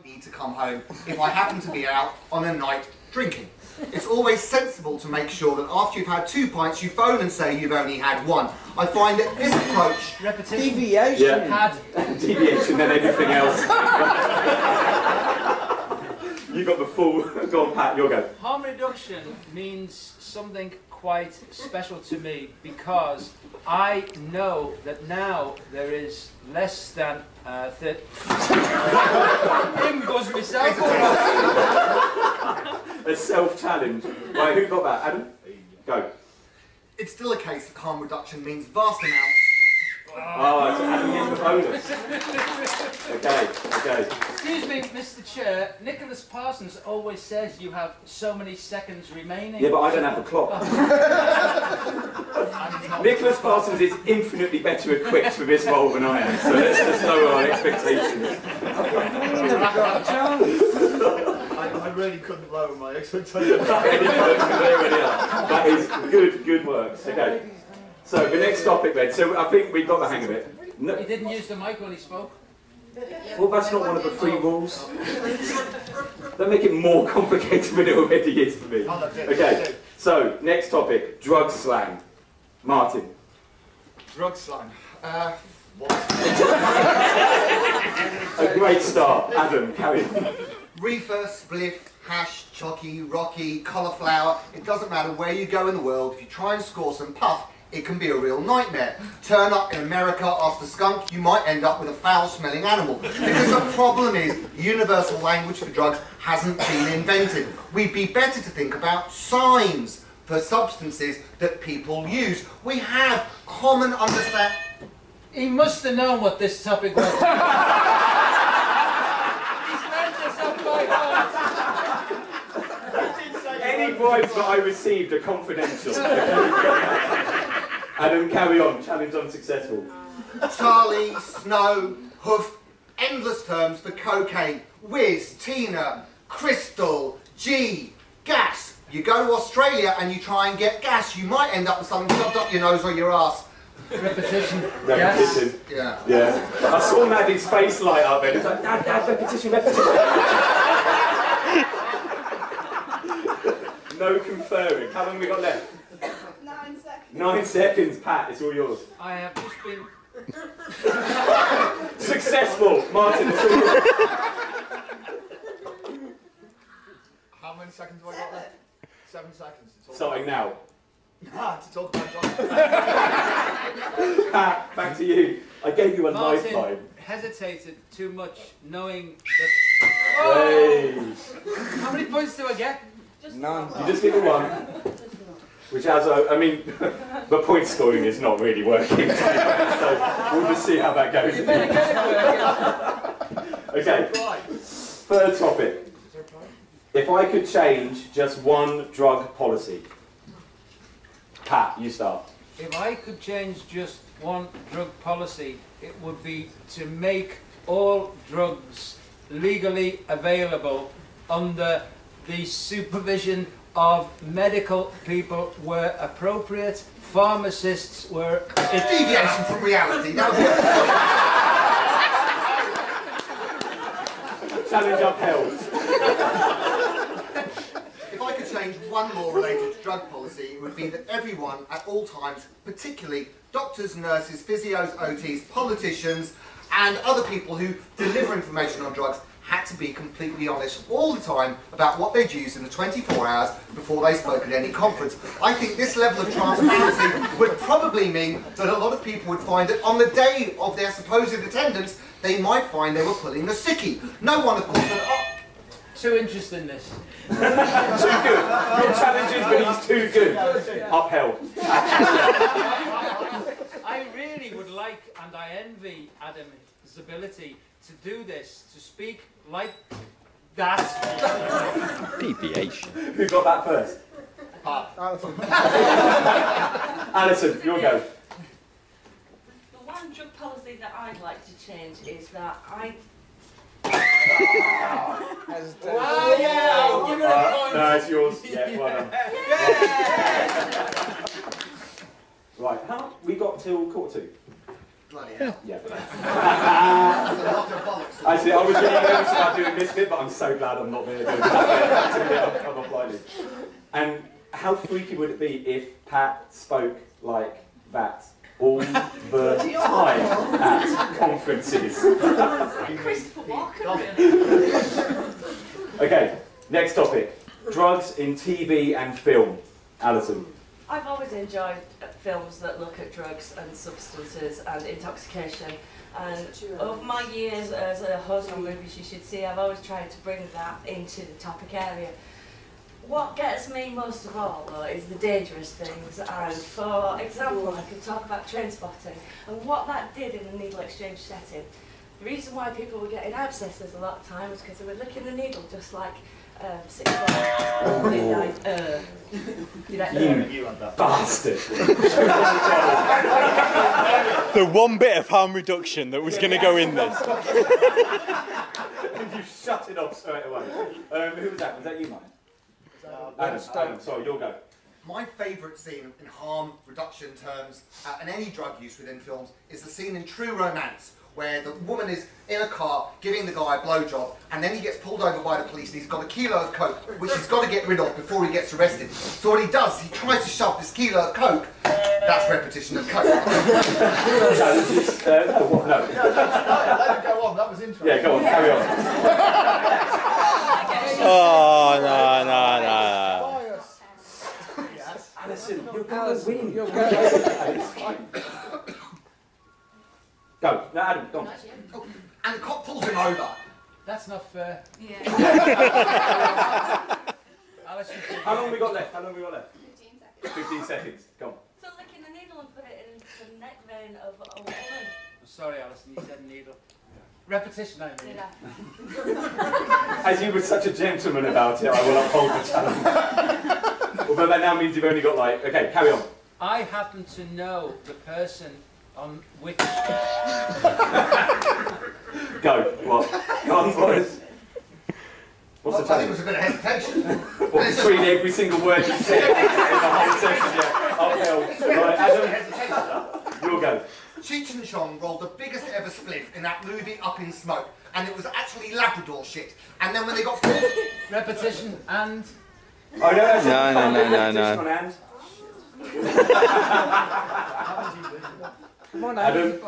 need to come home if I happen to be out on a night drinking. It's always sensible to make sure that after you've had 2 pints, you phone and say you've only had 1. I find that this approach... Repetition. Deviation. Yeah. Deviation, then everything else. You got the full... Go on, Pat, your go. Harm reduction means something quite special to me because I know that now there is less than... Him goes myself. A self-challenge. Right, who got that? Adam? Go. It's still a case that harm reduction means vast amounts... Oh, so Adam gets the bonus. Okay, okay. Excuse me, Mr. Chair. Nicholas Parsons always says you have so many seconds remaining. Yeah, but I don't have the clock. Nicholas Parsons is infinitely better equipped for this role than I am, so let's just lower our expectations. I really couldn't lower my expectations. That is good work. Okay. So the next topic then. So I think we got the hang of it. No. He didn't use the mic when he spoke. Well, that's not one of the 3 rules. Don't make it more complicated than it already is for me. Okay. So next topic: drug slang. Martin. Drug slang. What? A great start. Adam, carry on. Reefer, spliff, hash, chocky, rocky, cauliflower. It doesn't matter where you go in the world. If you try and score some puff, it can be a real nightmare. Turn up in America after skunk, you might end up with a foul-smelling animal. Because the problem is, universal language for drugs hasn't been invented. We'd be better to think about signs for substances that people use. We have common understanding. He must have known what this topic was. He's meant this up by heart. Any bribes that I received are confidential. Adam, carry on. Challenge unsuccessful. Charlie, Snow, Hoof, endless terms for cocaine. Whiz, Tina, Crystal, G, gas. You go to Australia and you try and get gas, you might end up with something shoved up your nose or your ass. Repetition. Repetition. Yeah. Yeah. I saw Maddie's face light up then. It's like, Dad, repetition. No conferring. How long have we got left? 9 seconds. 9 seconds, Pat. It's all yours. I have just been... Successful. Martin, it's all yours. How many seconds have I got left? 7 seconds to talk Starting now. to talk about drugs. Pat, back to you. I gave you a Martin lifeline. hesitated too much, knowing that... Hey. How many points do I get? None. You just give me 1. Which has I mean, the point scoring is not really working. So we'll just see how that goes. You better get it working. Okay. Third topic. If I could change just one drug policy. Pat, you start. If I could change just one drug policy, it would be to make all drugs legally available under the supervision of medical people where appropriate, pharmacists were... Deviation from reality. That was Challenge upheld. If I could change one law related to drug policy, it would be that everyone at all times, particularly doctors, nurses, physios, OTs, politicians, and other people who deliver information on drugs had to be completely honest all the time about what they'd used in the 24 hours before they spoke at any conference. I think this level of transparency would probably mean that a lot of people would find that on the day of their supposed attendance, they might find they were pulling a sickie. No one, of course, would... Too interested in this. Too good. Your challenges, but he's too good. Upheld. I really would like, and I envy Adam's ability to do this, to speak like that. Deviation. Who got that first? Alison, your go. The one drug policy that I'd like to change is that Oh yeah, I'll give it a point. No, it's yours. Yeah, well done. Right, how we got till 1:45? Bloody hell. Yeah. That's a lot of bollocks. Actually, I was really going to start doing this bit, but I'm so glad I'm not there doing that bit. I'm offline. And how freaky would it be if Pat spoke like that all the time at conferences? Christopher Walken, really. Okay, next topic. Drugs in TV and film. Alison. I've always enjoyed films that look at drugs and substances and intoxication. And over my years as a host on Movies You Should See, I've always tried to bring that into the topic area. What gets me most of all, though, is the dangerous things. And for example, I could talk about train spotting and what that did in the needle exchange setting. The reason why people were getting abscesses a lot of times was because they were licking the needle just like 6 o'clock. You bastard. The one bit of harm reduction that was going to go in this. And you shut it off straight away. Who was that? Was that you, Mike? Adam, sorry, you'll go. My favourite scene in harm reduction terms and any drug use within films is the scene in True Romance where the woman is in a car giving the guy a blowjob and then he gets pulled over by the police and he's got a kilo of coke which he's got to get rid of before he gets arrested. So what he does, he tries to shove this kilo of coke. That's repetition of coke. No. No, let it go on, that was interesting. Yeah, go on, carry on. Oh, no. Alison, you're going to win. You're going to win. Go. No, Adam, go on. Oh, and the cop pulls him over. That's not fair. Yeah. Alison, How long have we got left? 15 seconds. 15 seconds. Go on. So licking the needle and put it into the neck vein of a woman. Sorry, Alison, you said needle. Repetition, I mean. Yeah. As you were such a gentleman about it, I will uphold the challenge. Although that now means you've only got like... Okay, carry on. I happen to know the person on which... Go. What? Go on, boys. What's the I think it was challenge? a bit of hesitation. What, between every single word you said in the whole session, yeah. Upheld. Right, Adam, you'll go. Cheech and Chong rolled the biggest ever spliff in that movie Up in Smoke, and it was actually Labrador shit. And then when they got pulled... Repetition and... Oh, no, that's No. Come on, Adam.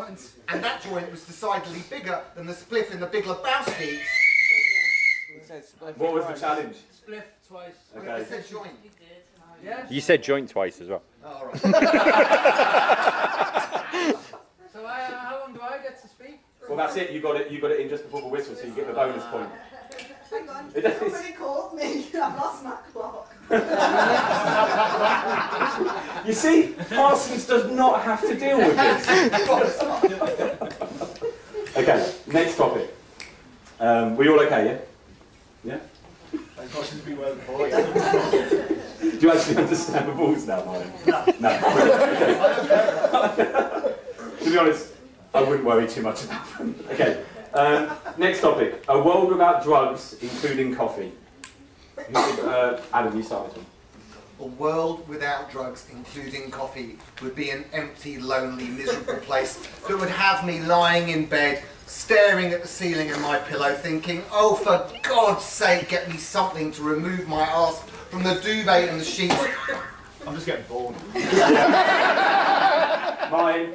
And that joint was decidedly bigger than the spliff in the Big Lebowski. What was the challenge? Spliff twice. I Okay. said joint. You did. Yeah? You said joint twice as well. Oh, all right. So how long do I get to speak? Well, that's it. You got it in just before the whistle, so you get the bonus point. Hang on, It is. somebody called me. I've lost my clock. You see, Parsons does not have to deal with this. Okay, next topic. We all okay, yeah? Yeah? As much as we were before. Do you actually understand the rules now, Martin? No. Okay. To be honest, I wouldn't worry too much about them. Okay. Next topic. A world without drugs, including coffee. Adam, you start this one. A world without drugs, including coffee, would be an empty, lonely, miserable place that would have me lying in bed, staring at the ceiling and my pillow, thinking, oh, for God's sake, get me something to remove my arse from the duvet and the sheets. I'm just getting bored. Mine.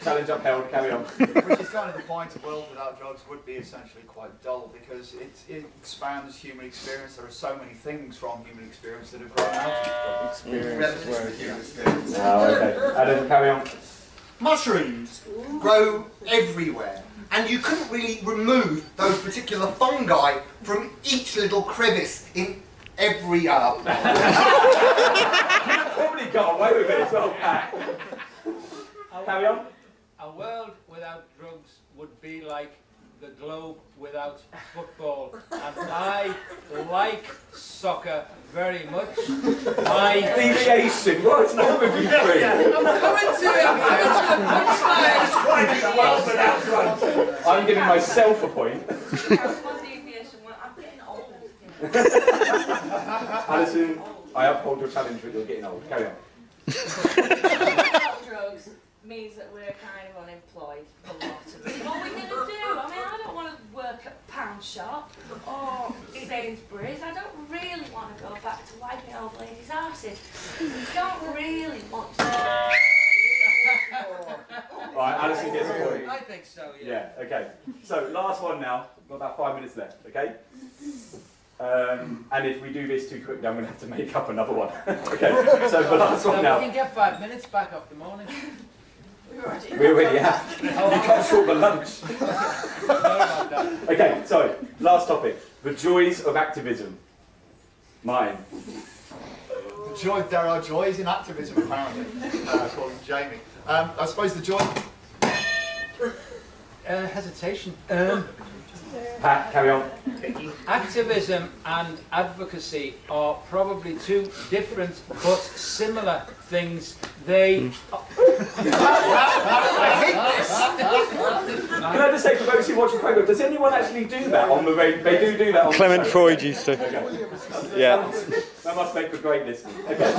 Challenge upheld. Carry on. Which is kind of the point. A world without drugs would be essentially quite dull because it expands human experience. There are so many things from human experience that have grown out of drug experience. Oh, okay. Adam, carry on. Mushrooms grow everywhere, and you couldn't really remove those particular fungi from each little crevice in every Probably got away with it as well, Pat. Carry on. A world without drugs would be like the globe without football. And I like soccer very much. My Deviation. What's wrong with you three? I'm coming to the punchline. I'm giving myself a point. One deviation. I'm getting old. Alison, I uphold your challenge, but you're getting old. Carry on. Without drugs means that we're kind of unemployed a lot of it. What are we going to do? I mean, I don't want to work shop or Sainsbury's. I don't really want to go back to wiping old ladies' arses. Don't really want to. Right, Alison gets a point. I think so, yeah. Yeah, okay. So, last one now. We've got about 5 minutes left, okay? And if we do this too quick, then we're going to have to make up another one. Okay, so the last one We now. can get 5 minutes back off the morning. We already have. You can't short the lunch. Okay, so, last topic. The joys of activism. Mine. The joy, there are joys in activism, apparently, according to Jamie. I suppose the joy... Hesitation. Pat, carry on. Activism and advocacy are probably two different but similar things. They... Can I just say, for those who watch the programme, does anyone actually do that on the radio? They do that on Clement the Freud used to. Okay. Yeah. That must make for great listening. Okay.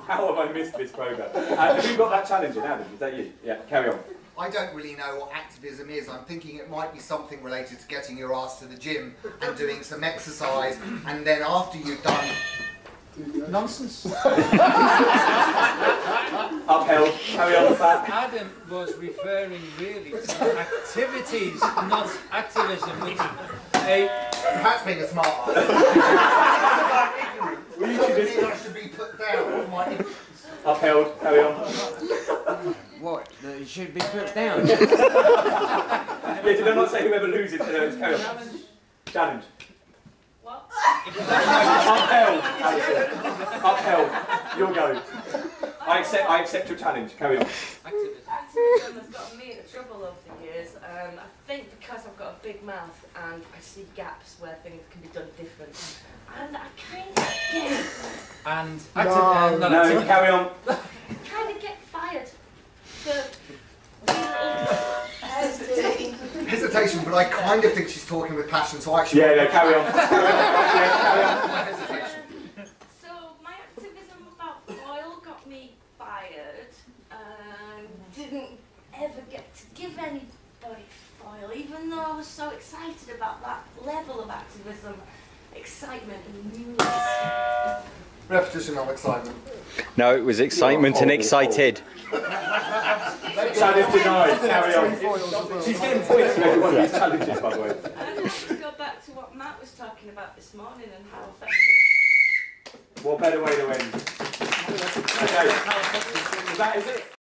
How have I missed this programme? Who got that challenge in, Adam? Is that you? Yeah, carry on. I don't really know what activism is. I'm thinking it might be something related to getting your ass to the gym and doing some exercise, and then after you've done... Nonsense. Upheld. Carry on, Pat. Adam was referring really to activities, not activism, which Perhaps being a smart ass. Well, you Doesn't should just... mean I should be put down for my... Upheld. Carry on. What? That it should be put down? Yeah, did I not say whoever loses carry on? Challenge. What? Upheld. Alison. Upheld. Your go. I accept your challenge. Carry on. Activism has gotten me into trouble over the years. I think because I've got a big mouth and I see gaps where things can be done different. And I kind of get... and No, carry on. kind of get fired for... Hesitation, but I kind of think she's talking with passion, so I actually... Yeah, no, carry on. Yeah, carry on. So my activism about oil got me fired and didn't ever get to give anybody foil, even though I was so excited about that level of activism, excitement and newness. Repetition of excitement. No, it was excitement and excited. Challenge denied. Carry on. She's getting points for every one of these challenges, by the way. I'd like to go back to what Matt was talking about this morning and how effective... What better way to end? Okay. That is it.